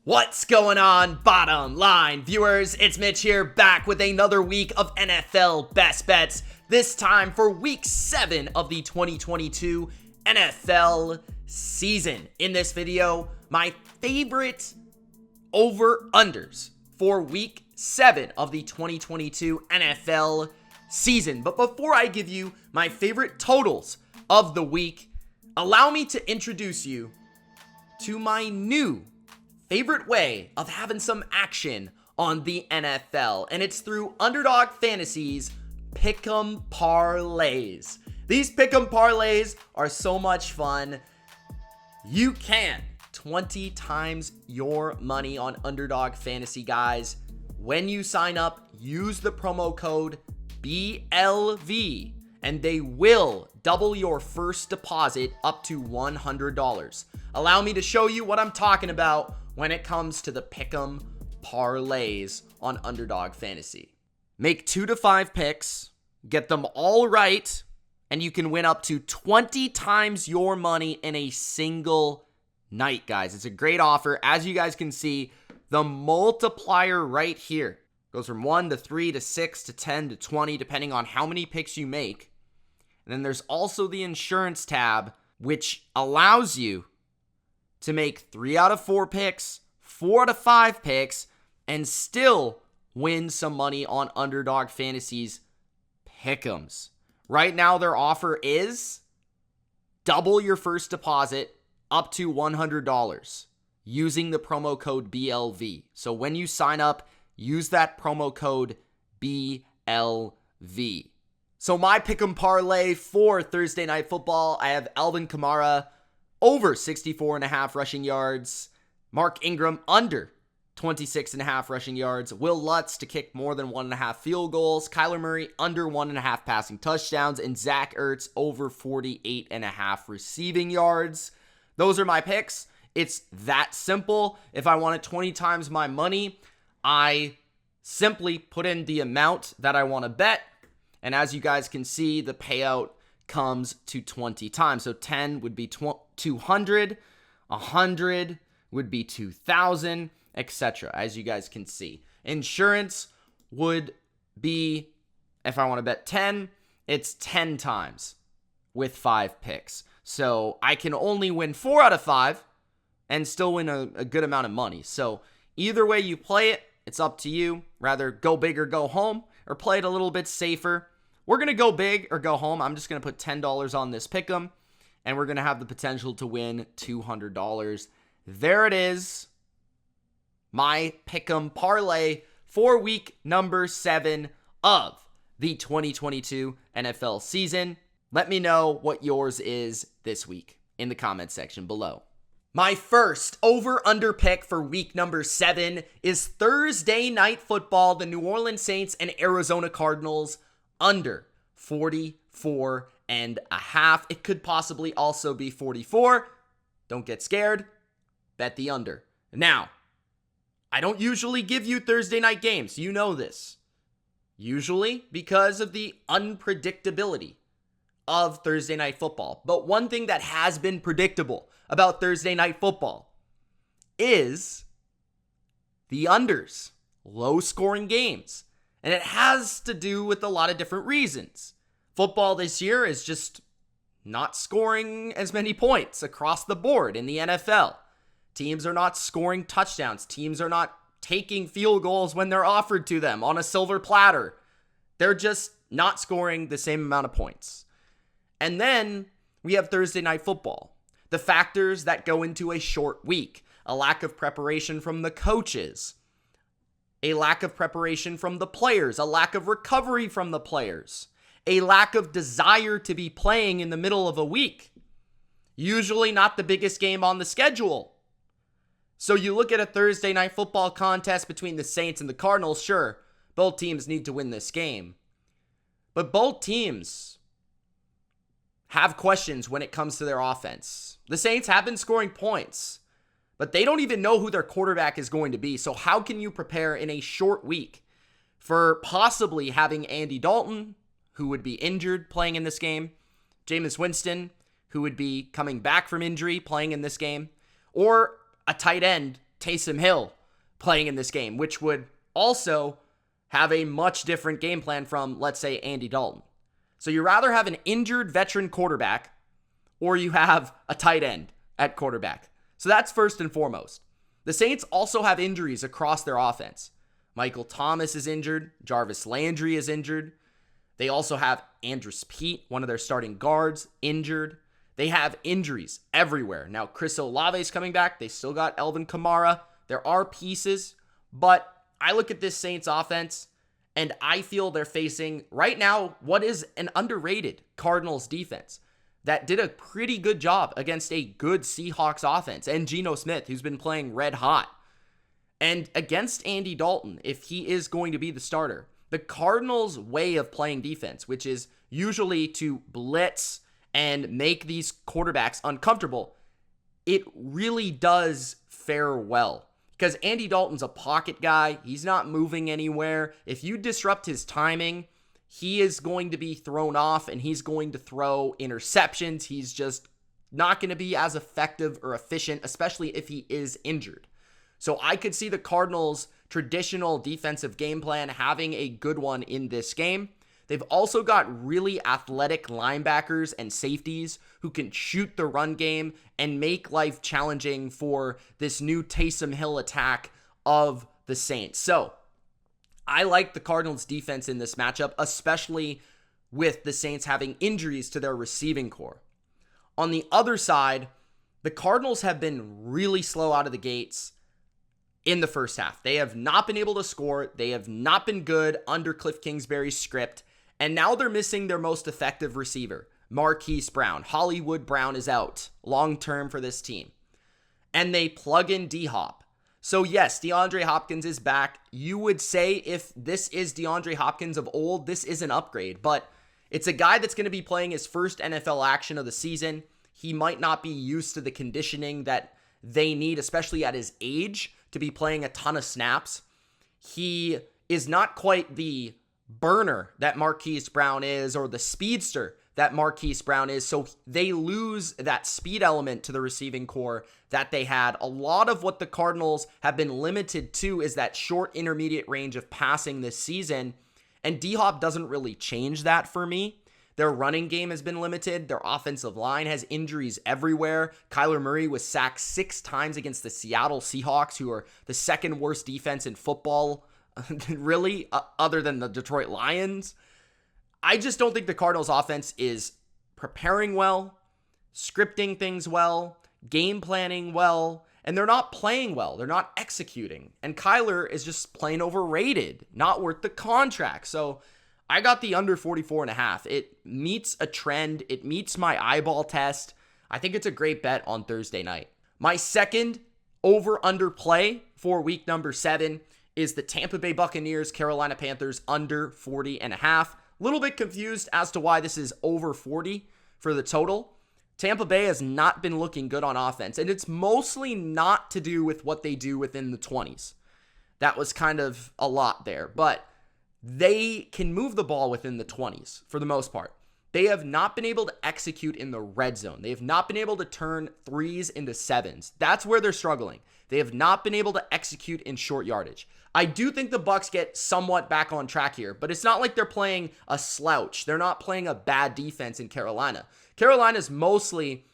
What's going on, bottom line viewers? It's Mitch here, back with another week of NFL Best Bets, this time for week 7 of the 2022 NFL season. In this video, my favorite over-unders for week 7 of the 2022 NFL season. But before I give you my favorite totals of the week, allow me to introduce you to my new favorite way of having some action on the NFL, and it's through Underdog Fantasy's Pick'em Parlays. These Pick'em Parlays are so much fun. You can 20 times your money on Underdog Fantasy, guys. When you sign up, use the promo code BLV, and they will double your first deposit up to $100. Allow me to show you what I'm talking about when it comes to the Pick'em Parlays on Underdog Fantasy. Make 2 to 5 picks, get them all right, and you can win up to 20 times your money in a single night, guys. It's a great offer. As you guys can see, the multiplier right here goes from 1 to 3 to 6 to 10 to 20, depending on how many picks you make. And then there's also the insurance tab, which allows you to make 3 out of 4 picks, 4 out of 5 picks, and still win some money on Underdog Fantasy's Pick'ems. Right now, their offer is double your first deposit up to $100 using the promo code BLV. So when you sign up, use that promo code BLV. So my Pick'em Parlay for Thursday Night Football, I have Alvin Kamara over 64.5 rushing yards. Mark Ingram under 26.5 rushing yards. Will Lutz to kick more than 1.5 field goals. Kyler Murray under 1.5 passing touchdowns. And Zach Ertz over 48.5 receiving yards. Those are my picks. It's that simple. If I wanted 20 times my money, I simply put in the amount that I want to bet. And as you guys can see, the payout comes to 20 times. So 10 would be 200, 100 would be 2,000, etc. As you guys can see. Insurance would be, if I want to bet 10, it's 10 times with 5 picks. So I can only win 4 out of 5 and still win a good amount of money. So either way you play it, it's up to you. Rather go big or go home, or play it a little bit safer. We're going to go big or go home. I'm just going to put $10 on this pick'em, and we're going to have the potential to win $200. There it is. My pick'em parlay for week number 7 of the 2022 NFL season. Let me know what yours is this week in the comment section below. My first over-under pick for week number 7 is Thursday Night Football, the New Orleans Saints and Arizona Cardinals under 44.5. It could possibly also be 44. Don't get scared. Bet the under. Now, I don't usually give you Thursday night games. You know this. Usually because of the unpredictability of Thursday Night Football. But one thing that has been predictable about Thursday Night Football is the unders. Low-scoring games. And it has to do with a lot of different reasons. Football this year is just not scoring as many points across the board in the NFL. Teams are not scoring touchdowns. Teams are not taking field goals when they're offered to them on a silver platter. They're just not scoring the same amount of points. And then we have Thursday Night Football. The factors that go into a short week. A lack of preparation from the coaches. A lack of preparation from the players. A lack of recovery from the players. A lack of desire to be playing in the middle of a week. Usually not the biggest game on the schedule. So you look at a Thursday Night Football contest between the Saints and the Cardinals, sure, both teams need to win this game. But both teams have questions when it comes to their offense. The Saints have been scoring points, but they don't even know who their quarterback is going to be. So how can you prepare in a short week for possibly having Andy Dalton, who would be injured playing in this game, Jameis Winston, who would be coming back from injury playing in this game, or a tight end Taysom Hill playing in this game, which would also have a much different game plan from, let's say, Andy Dalton. So you rather have an injured veteran quarterback or you have a tight end at quarterback. So that's first and foremost. The Saints also have injuries across their offense. Michael Thomas is injured. Jarvis Landry is injured. They also have Andrus Peat, one of their starting guards, injured. They have injuries everywhere. Now, Chris Olave is coming back. They still got Elvin Kamara. There are pieces, but I look at this Saints offense and I feel they're facing right now what is an underrated Cardinals defense that did a pretty good job against a good Seahawks offense and Geno Smith, who's been playing red hot. And against Andy Dalton, if he is going to be the starter, the Cardinals' way of playing defense, which is usually to blitz and make these quarterbacks uncomfortable, it really does fare well. Because Andy Dalton's a pocket guy. He's not moving anywhere. If you disrupt his timing, he is going to be thrown off and he's going to throw interceptions. He's just not going to be as effective or efficient, especially if he is injured. So I could see the Cardinals' traditional defensive game plan having a good one in this game. They've also got really athletic linebackers and safeties who can shoot the run game and make life challenging for this new Taysom Hill attack of the Saints. So I like the Cardinals' defense in this matchup, especially with the Saints having injuries to their receiving core. On the other side, the Cardinals have been really slow out of the gates in the first half. They have not been able to score. They have not been good under Cliff Kingsbury's script. And now they're missing their most effective receiver, Marquise Brown. Hollywood Brown is out long-term for this team. And they plug in D-Hop. So yes, DeAndre Hopkins is back. You would say if this is DeAndre Hopkins of old, this is an upgrade. But it's a guy that's going to be playing his first NFL action of the season. He might not be used to the conditioning that they need, especially at his age, to be playing a ton of snaps. He is not quite the burner that Marquise Brown is or the speedster that Marquise Brown is. So they lose that speed element to the receiving core that they had. A lot of what the Cardinals have been limited to is that short intermediate range of passing this season. And D-Hop doesn't really change that for me. Their running game has been limited. Their offensive line has injuries everywhere. Kyler Murray was sacked 6 times against the Seattle Seahawks, who are the second worst defense in football, really, other than the Detroit Lions. I just don't think the Cardinals offense is preparing well, scripting things well, game planning well, and they're not playing well. They're not executing. And Kyler is just plain overrated, not worth the contract. So I got the under 44.5. It meets a trend. It meets my eyeball test. I think it's a great bet on Thursday night. My second over-under play for week number 7 is the Tampa Bay Buccaneers, Carolina Panthers under 40.5. Little bit confused as to why this is over 40 for the total. Tampa Bay has not been looking good on offense, and it's mostly not to do with what they do within the 20s. That was kind of a lot there, but they can move the ball within the 20s for the most part. They have not been able to execute in the red zone. They have not been able to turn 3s into 7s. That's where they're struggling. They have not been able to execute in short yardage. I do think the Bucs get somewhat back on track here, but it's not like they're playing a slouch. They're not playing a bad defense in Carolina. Carolina's mostly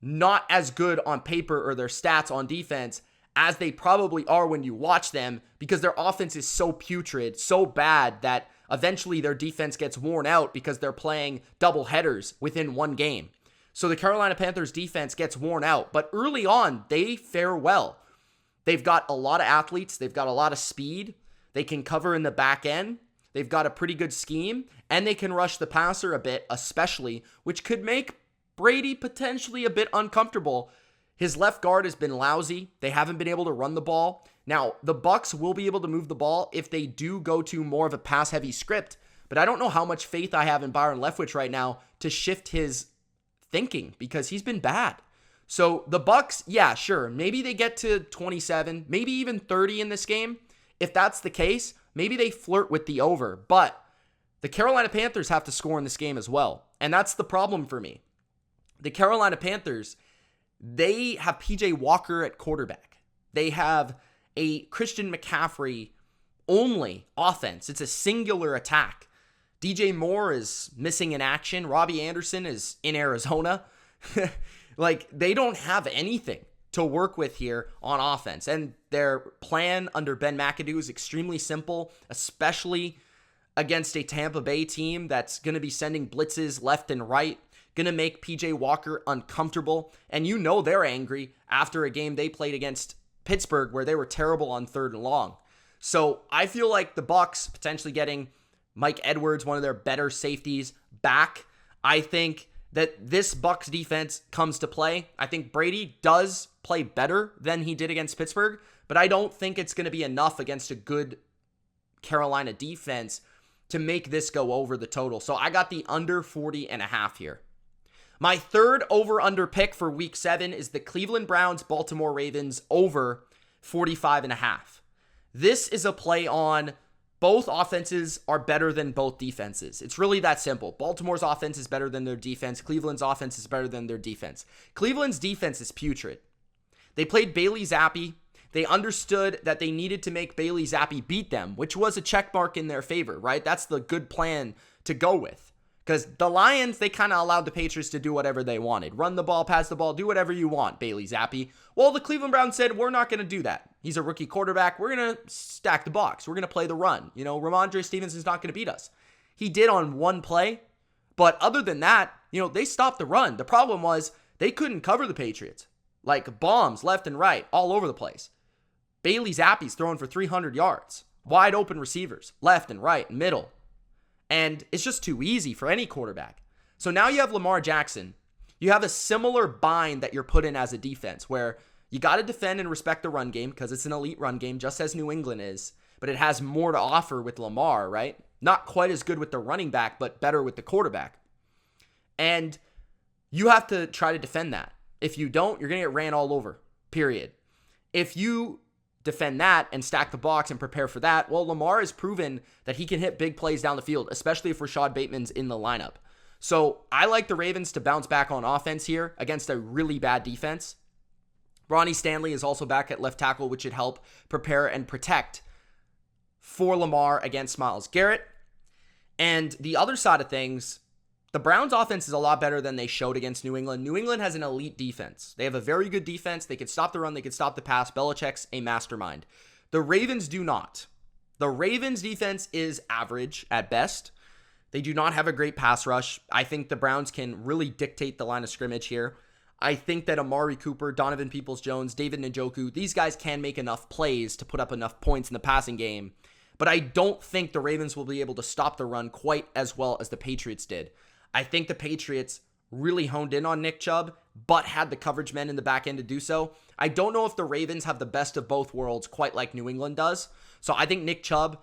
not as good on paper or their stats on defense as they probably are when you watch them, because their offense is so putrid, so bad that eventually their defense gets worn out because they're playing double headers within one game. So the Carolina Panthers defense gets worn out, but early on, they fare well. They've got a lot of athletes. They've got a lot of speed. They can cover in the back end. They've got a pretty good scheme, and they can rush the passer a bit, especially, which could make Brady potentially a bit uncomfortable. His left guard has been lousy. They haven't been able to run the ball. Now, the Bucs will be able to move the ball if they do go to more of a pass-heavy script, but I don't know how much faith I have in Byron Leftwich right now to shift his thinking, because he's been bad. So the Bucs, yeah, sure, maybe they get to 27, maybe even 30 in this game. If that's the case, maybe they flirt with the over, but the Carolina Panthers have to score in this game as well, and that's the problem for me. The Carolina Panthers, they have PJ Walker at quarterback. They have a Christian McCaffrey only offense. It's a singular attack. DJ Moore is missing in action. Robbie Anderson is in Arizona. Like, they don't have anything to work with here on offense. And their plan under Ben McAdoo is extremely simple, especially against a Tampa Bay team that's going to be sending blitzes left and right, going to make PJ Walker uncomfortable. And you know they're angry after a game they played against Pittsburgh where they were terrible on 3rd and long. So I feel like the Bucs potentially getting Mike Edwards, one of their better safeties, back. I think that this Bucs defense comes to play. I think Brady does play better than he did against Pittsburgh, but I don't think it's going to be enough against a good Carolina defense to make this go over the total. So I got the under 40.5 here. My third over-under pick for week 7 is the Cleveland Browns, Baltimore Ravens over 45.5. This is a play on both offenses are better than both defenses. It's really that simple. Baltimore's offense is better than their defense. Cleveland's offense is better than their defense. Cleveland's defense is putrid. They played Bailey Zappi. They understood that they needed to make Bailey Zappi beat them, which was a check mark in their favor, right? That's the good plan to go with. Because the Lions, they kind of allowed the Patriots to do whatever they wanted. Run the ball, pass the ball, do whatever you want, Bailey Zappi. Well, the Cleveland Browns said, we're not going to do that. He's a rookie quarterback. We're going to stack the box. We're going to play the run. You know, Ramondre Stevenson's not going to beat us. He did on one play. But other than that, you know, they stopped the run. The problem was they couldn't cover the Patriots. Like bombs left and right, all over the place. Bailey Zappi's throwing for 300 yards. Wide open receivers, left and right, middle. And it's just too easy for any quarterback. So now you have Lamar Jackson. You have a similar bind that you're put in as a defense where you got to defend and respect the run game because it's an elite run game, just as New England is. But it has more to offer with Lamar, right? Not quite as good with the running back, but better with the quarterback. And you have to try to defend that. If you don't, you're going to get ran all over, period. If you defend that and stack the box and prepare for that, well, Lamar has proven that he can hit big plays down the field, especially if Rashad Bateman's in the lineup. So I like the Ravens to bounce back on offense here against a really bad defense. Ronnie Stanley is also back at left tackle, which should help prepare and protect for Lamar against Myles Garrett. And the other side of things, the Browns offense is a lot better than they showed against New England. New England has an elite defense. They have a very good defense. They can stop the run. They can stop the pass. Belichick's a mastermind. The Ravens do not. The Ravens defense is average at best. They do not have a great pass rush. I think the Browns can really dictate the line of scrimmage here. I think that Amari Cooper, Donovan Peoples-Jones, David Njoku, these guys can make enough plays to put up enough points in the passing game. But I don't think the Ravens will be able to stop the run quite as well as the Patriots did. I think the Patriots really honed in on Nick Chubb, but had the coverage men in the back end to do so. I don't know if the Ravens have the best of both worlds quite like New England does. So I think Nick Chubb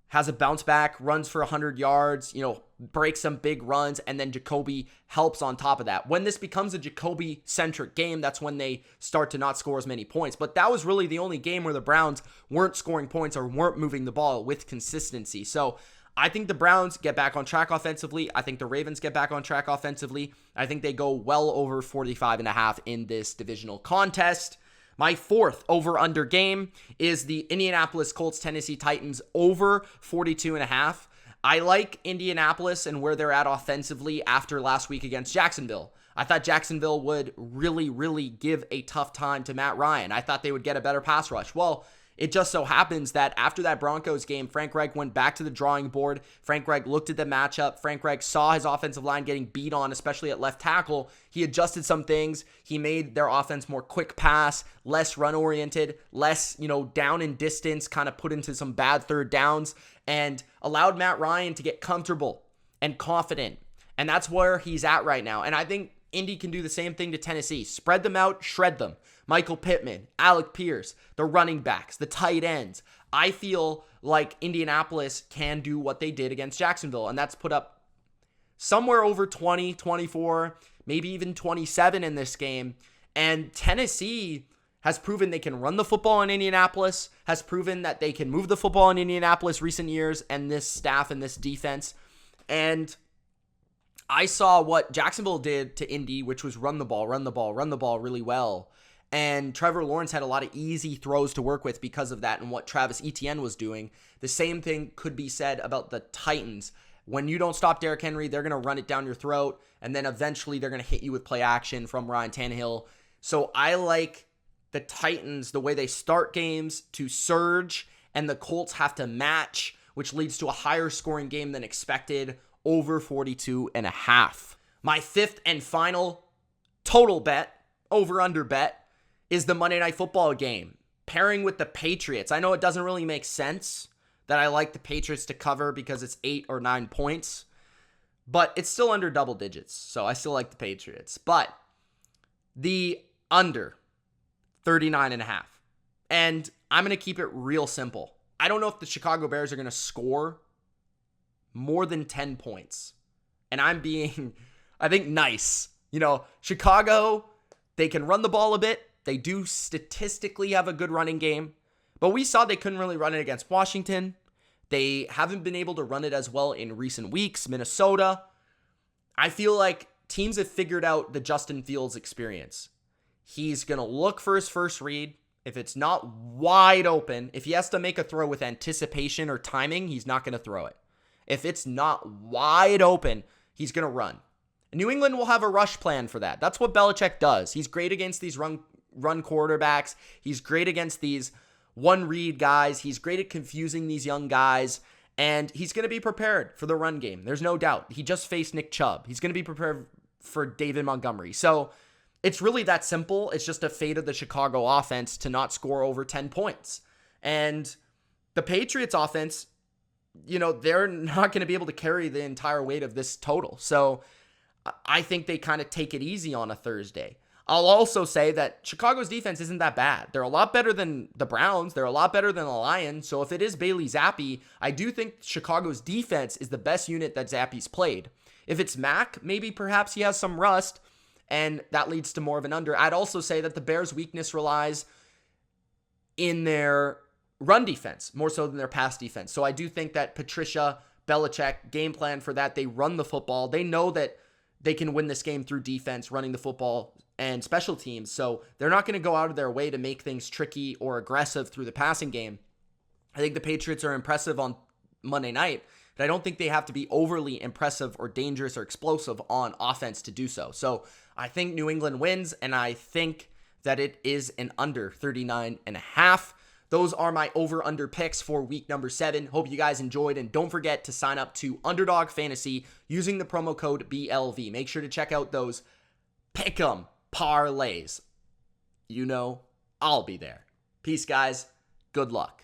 has a bounce back, runs for 100 yards, breaks some big runs, and then Jacoby helps on top of that. When this becomes a Jacoby-centric game, that's when they start to not score as many points. But that was really the only game where the Browns weren't scoring points or weren't moving the ball with consistency. So I think the Browns get back on track offensively. I think the Ravens get back on track offensively. I think they go well over 45.5 in this divisional contest. My fourth over-under game is the Indianapolis Colts Tennessee Titans over 42.5. I like Indianapolis and where they're at offensively after last week against Jacksonville. I thought Jacksonville would really, really give a tough time to Matt Ryan. I thought they would get a better pass rush. Well, it just so happens that after that Broncos game, Frank Reich went back to the drawing board. Frank Reich looked at the matchup. Frank Reich saw his offensive line getting beat on, especially at left tackle. He adjusted some things. He made their offense more quick pass, less run-oriented, less, down in distance, kind of put into some bad third downs, and allowed Matt Ryan to get comfortable and confident. And that's where he's at right now. And I think Indy can do the same thing to Tennessee. Spread them out, shred them. Michael Pittman, Alec Pierce, the running backs, the tight ends. I feel like Indianapolis can do what they did against Jacksonville, and that's put up somewhere over 20, 24, maybe even 27 in this game. And Tennessee has proven they can run the football in Indianapolis, has proven that they can move the football in Indianapolis recent years, and this staff and this defense. And I saw what Jacksonville did to Indy, which was run the ball really well. And Trevor Lawrence had a lot of easy throws to work with because of that and what Travis Etienne was doing. The same thing could be said about the Titans. When you don't stop Derrick Henry, they're going to run it down your throat, and then eventually they're going to hit you with play action from Ryan Tannehill. So I like the Titans, the way they start games, to surge, and the Colts have to match, which leads to a higher scoring game than expected, over 42.5. My fifth and final total bet, over-under bet, is the Monday Night Football game, pairing with the Patriots. I know it doesn't really make sense that I like the Patriots to cover because it's 8 or 9 points, but it's still under double digits, so I still like the Patriots. But the under 39.5, and I'm going to keep it real simple. I don't know if the Chicago Bears are going to score more than 10 points, and I'm being, I think, nice. Chicago, they can run the ball a bit. They do statistically have a good running game, but we saw they couldn't really run it against Washington. They haven't been able to run it as well in recent weeks. Minnesota. I feel like teams have figured out the Justin Fields experience. He's going to look for his first read. If it's not wide open, if he has to make a throw with anticipation or timing, he's not going to throw it. If it's not wide open, he's going to run. New England will have a rush plan for that. That's what Belichick does. He's great against these run quarterbacks. He's great against these one-read guys. He's great at confusing these young guys, and he's going to be prepared for the run game. There's no doubt. He just faced Nick Chubb. He's going to be prepared for David Montgomery. So it's really that simple. It's just a fate of the Chicago offense to not score over 10 points. And the Patriots offense, they're not going to be able to carry the entire weight of this total. So I think they kind of take it easy on a Thursday. I'll also say that Chicago's defense isn't that bad. They're a lot better than the Browns. They're a lot better than the Lions. So if it is Bailey Zappi, I do think Chicago's defense is the best unit that Zappi's played. If it's Mac, maybe perhaps he has some rust, and that leads to more of an under. I'd also say that the Bears' weakness relies in their run defense, more so than their pass defense. So I do think that Patricia, Belichick, game plan for that. They run the football. They know that they can win this game through defense, running the football, and special teams. So they're not going to go out of their way to make things tricky or aggressive through the passing game. I think the Patriots are impressive on Monday night, but I don't think they have to be overly impressive or dangerous or explosive on offense to do so. So I think New England wins, and I think that it is an under 39.5. Those are my over-under picks for week number 7. Hope you guys enjoyed, and don't forget to sign up to Underdog Fantasy using the promo code BLV. Make sure to check out those pick'em parlays. I'll be there. Peace, guys. Good luck.